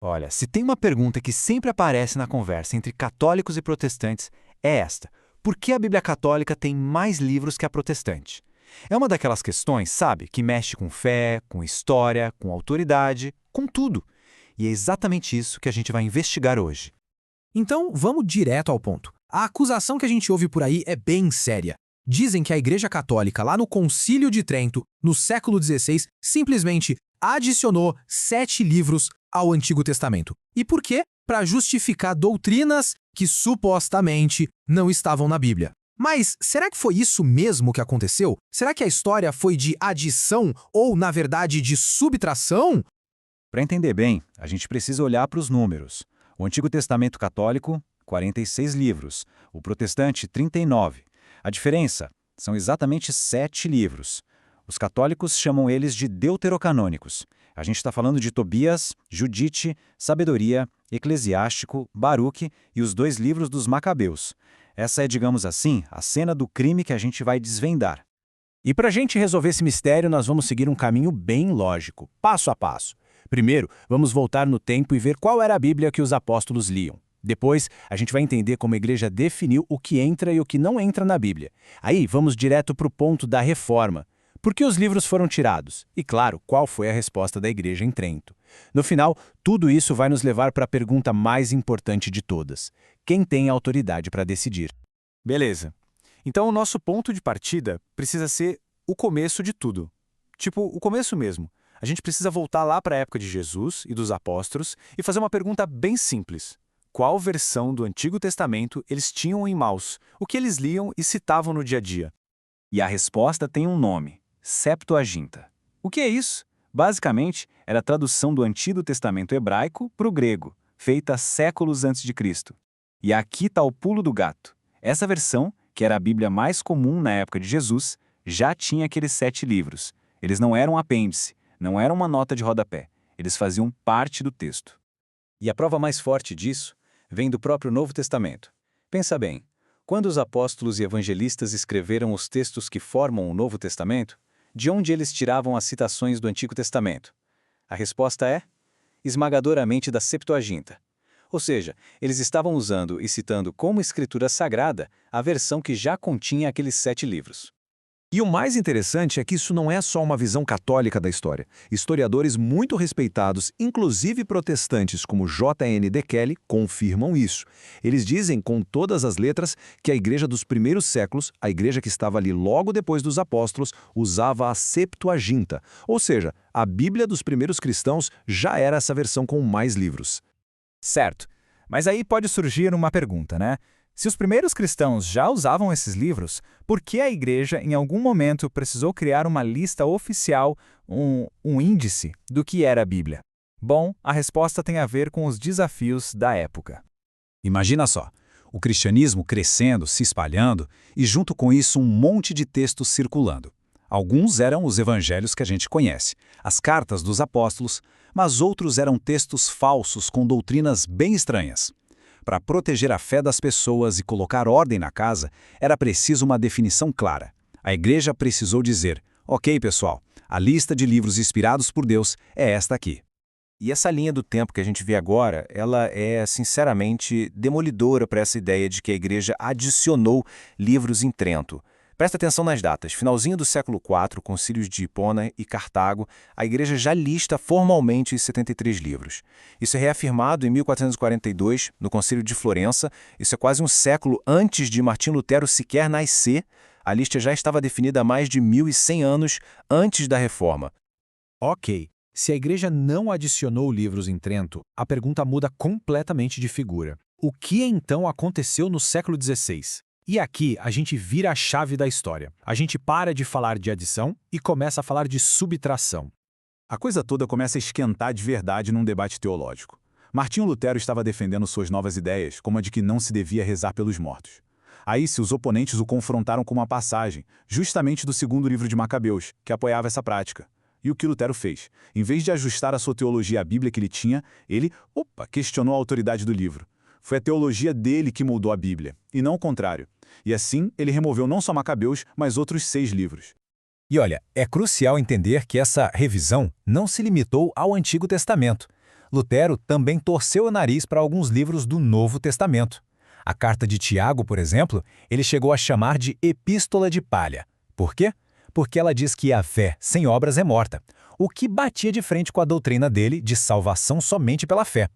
Olha, se tem uma pergunta que sempre aparece na conversa entre católicos e protestantes, é esta: por que a Bíblia Católica tem mais livros que a protestante? É uma daquelas questões, sabe, que mexe com fé, com história, com autoridade, com tudo. E é exatamente isso que a gente vai investigar hoje. Então, vamos direto ao ponto. A acusação que a gente ouve por aí é bem séria. Dizem que a Igreja Católica, lá no Concílio de Trento, no século XVI, simplesmente adicionou 7 livros ao Antigo Testamento. E por quê? Para justificar doutrinas que supostamente não estavam na Bíblia. Mas será que foi isso mesmo que aconteceu? Será que a história foi de adição ou, na verdade, de subtração? Para entender bem, a gente precisa olhar para os números. O Antigo Testamento católico, 46 livros. O protestante, 39. A diferença são exatamente 7 livros. Os católicos chamam eles de deuterocanônicos. A gente está falando de Tobias, Judite, Sabedoria, Eclesiástico, Baruque e os 2 livros dos Macabeus. Essa é, digamos assim, a cena do crime que a gente vai desvendar. E para a gente resolver esse mistério, nós vamos seguir um caminho bem lógico, passo a passo. Primeiro, vamos voltar no tempo e ver qual era a Bíblia que os apóstolos liam. Depois, a gente vai entender como a igreja definiu o que entra e o que não entra na Bíblia. Aí, vamos direto para o ponto da reforma. Por que os livros foram tirados? E, claro, qual foi a resposta da igreja em Trento? No final, tudo isso vai nos levar para a pergunta mais importante de todas: quem tem autoridade para decidir? Beleza. Então o nosso ponto de partida precisa ser o começo de tudo. Tipo, o começo mesmo. A gente precisa voltar lá para a época de Jesus e dos apóstolos e fazer uma pergunta bem simples. Qual versão do Antigo Testamento eles tinham em mãos? O que eles liam e citavam no dia a dia? E a resposta tem um nome: Septuaginta. O que é isso? Basicamente, era a tradução do Antigo Testamento hebraico para o grego, feita séculos antes de Cristo. E aqui está o pulo do gato. Essa versão, que era a Bíblia mais comum na época de Jesus, já tinha aqueles 7 livros. Eles não eram um apêndice, não eram uma nota de rodapé. Eles faziam parte do texto. E a prova mais forte disso vem do próprio Novo Testamento. Pensa bem, quando os apóstolos e evangelistas escreveram os textos que formam o Novo Testamento, de onde eles tiravam as citações do Antigo Testamento? A resposta é esmagadoramente da Septuaginta. Ou seja, eles estavam usando e citando como escritura sagrada a versão que já continha aqueles 7 livros. E o mais interessante é que isso não é só uma visão católica da história. Historiadores muito respeitados, inclusive protestantes como J.N. de Kelly, confirmam isso. Eles dizem com todas as letras que a igreja dos primeiros séculos, a igreja que estava ali logo depois dos apóstolos, usava a Septuaginta, ou seja, a Bíblia dos primeiros cristãos já era essa versão com mais livros. Certo, mas aí pode surgir uma pergunta, né? Se os primeiros cristãos já usavam esses livros, por que a igreja em algum momento precisou criar uma lista oficial, um índice do que era a Bíblia? Bom, a resposta tem a ver com os desafios da época. Imagina só, o cristianismo crescendo, se espalhando, e junto com isso um monte de textos circulando. Alguns eram os evangelhos que a gente conhece, as cartas dos apóstolos, mas outros eram textos falsos com doutrinas bem estranhas. Para proteger a fé das pessoas e colocar ordem na casa, era preciso uma definição clara. A igreja precisou dizer: ok, pessoal, a lista de livros inspirados por Deus é esta aqui. E essa linha do tempo que a gente vê agora, ela é, sinceramente, demolidora para essa ideia de que a igreja adicionou livros em Trento. Presta atenção nas datas. Finalzinho do século IV, concílios de Hipona e Cartago, a igreja já lista formalmente os 73 livros. Isso é reafirmado em 1442, no concílio de Florença. Isso é quase um século antes de Martim Lutero sequer nascer. A lista já estava definida há mais de 1100 anos antes da Reforma. Ok, se a igreja não adicionou livros em Trento, a pergunta muda completamente de figura. O que então aconteceu no século XVI? E aqui a gente vira a chave da história. A gente para de falar de adição e começa a falar de subtração. A coisa toda começa a esquentar de verdade num debate teológico. Martinho Lutero estava defendendo suas novas ideias, como a de que não se devia rezar pelos mortos. Aí seus oponentes o confrontaram com uma passagem, justamente do segundo livro de Macabeus, que apoiava essa prática. E o que Lutero fez? Em vez de ajustar a sua teologia à Bíblia que ele tinha, ele, questionou a autoridade do livro. Foi a teologia dele que moldou a Bíblia, e não o contrário. E assim, ele removeu não só Macabeus, mas outros 6 livros. E olha, é crucial entender que essa revisão não se limitou ao Antigo Testamento. Lutero também torceu o nariz para alguns livros do Novo Testamento. A carta de Tiago, por exemplo, ele chegou a chamar de Epístola de Palha. Por quê? Porque ela diz que a fé sem obras é morta, o que batia de frente com a doutrina dele de salvação somente pela fé.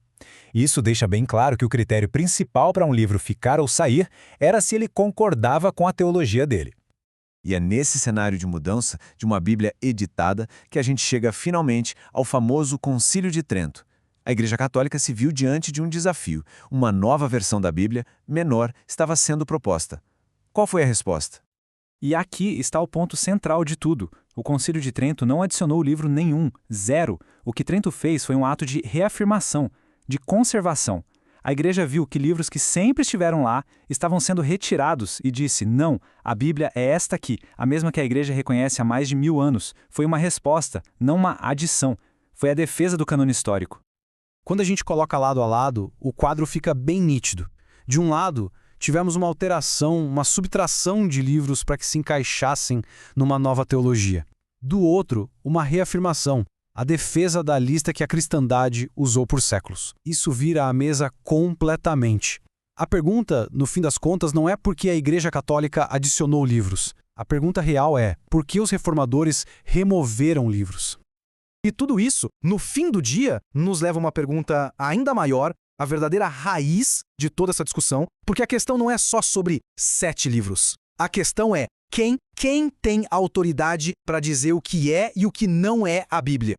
Isso deixa bem claro que o critério principal para um livro ficar ou sair era se ele concordava com a teologia dele. E é nesse cenário de mudança de uma Bíblia editada que a gente chega finalmente ao famoso Concílio de Trento. A Igreja Católica se viu diante de um desafio. Uma nova versão da Bíblia, menor, estava sendo proposta. Qual foi a resposta? E aqui está o ponto central de tudo. O Concílio de Trento não adicionou livro nenhum, zero. O que Trento fez foi um ato de reafirmação, de conservação. A Igreja viu que livros que sempre estiveram lá estavam sendo retirados e disse, não, a Bíblia é esta aqui, a mesma que a Igreja reconhece há mais de 1000 anos. Foi uma resposta, não uma adição. Foi a defesa do cânone histórico. Quando a gente coloca lado a lado, o quadro fica bem nítido. De um lado, tivemos uma alteração, uma subtração de livros para que se encaixassem numa nova teologia. Do outro, uma reafirmação, a defesa da lista que a cristandade usou por séculos. Isso vira a mesa completamente. A pergunta, no fim das contas, não é por que a Igreja Católica adicionou livros. A pergunta real é, por que os reformadores removeram livros? E tudo isso, no fim do dia, nos leva a uma pergunta ainda maior, a verdadeira raiz de toda essa discussão, porque a questão não é só sobre 7 livros. A questão é quem tem autoridade para dizer o que é e o que não é a Bíblia.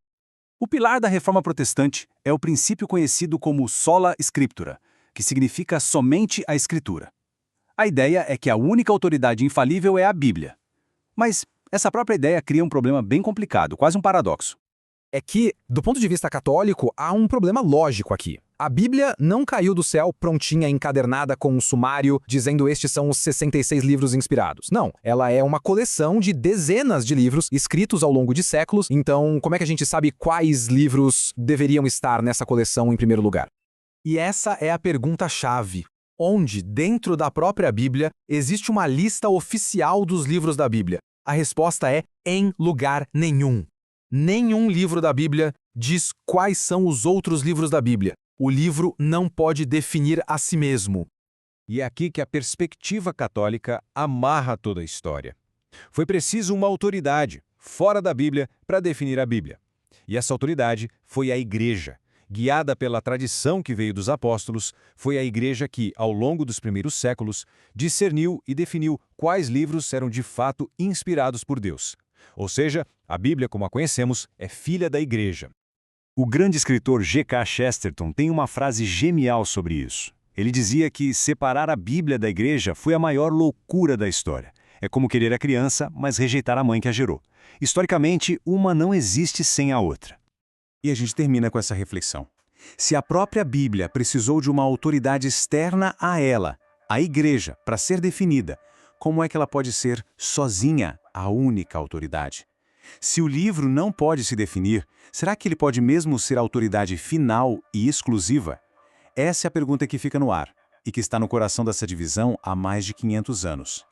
O pilar da Reforma Protestante é o princípio conhecido como sola scriptura, que significa somente a Escritura. A ideia é que a única autoridade infalível é a Bíblia. Mas essa própria ideia cria um problema bem complicado, quase um paradoxo. É que, do ponto de vista católico, há um problema lógico aqui. A Bíblia não caiu do céu prontinha, encadernada com um sumário, dizendo estes são os 66 livros inspirados. Não, ela é uma coleção de dezenas de livros escritos ao longo de séculos, então como é que a gente sabe quais livros deveriam estar nessa coleção em primeiro lugar? E essa é a pergunta-chave. Onde, dentro da própria Bíblia, existe uma lista oficial dos livros da Bíblia? A resposta é em lugar nenhum. Nenhum livro da Bíblia diz quais são os outros livros da Bíblia. O livro não pode definir a si mesmo. E é aqui que a perspectiva católica amarra toda a história. Foi preciso uma autoridade, fora da Bíblia, para definir a Bíblia. E essa autoridade foi a Igreja. Guiada pela tradição que veio dos apóstolos, foi a Igreja que, ao longo dos primeiros séculos, discerniu e definiu quais livros eram de fato inspirados por Deus. Ou seja, a Bíblia, como a conhecemos, é filha da Igreja. O grande escritor G.K. Chesterton tem uma frase genial sobre isso. Ele dizia que separar a Bíblia da Igreja foi a maior loucura da história. É como querer a criança, mas rejeitar a mãe que a gerou. Historicamente, uma não existe sem a outra. E a gente termina com essa reflexão. Se a própria Bíblia precisou de uma autoridade externa a ela, a Igreja, para ser definida, como é que ela pode ser, sozinha, a única autoridade? Se o livro não pode se definir, será que ele pode mesmo ser a autoridade final e exclusiva? Essa é a pergunta que fica no ar e que está no coração dessa divisão há mais de 500 anos.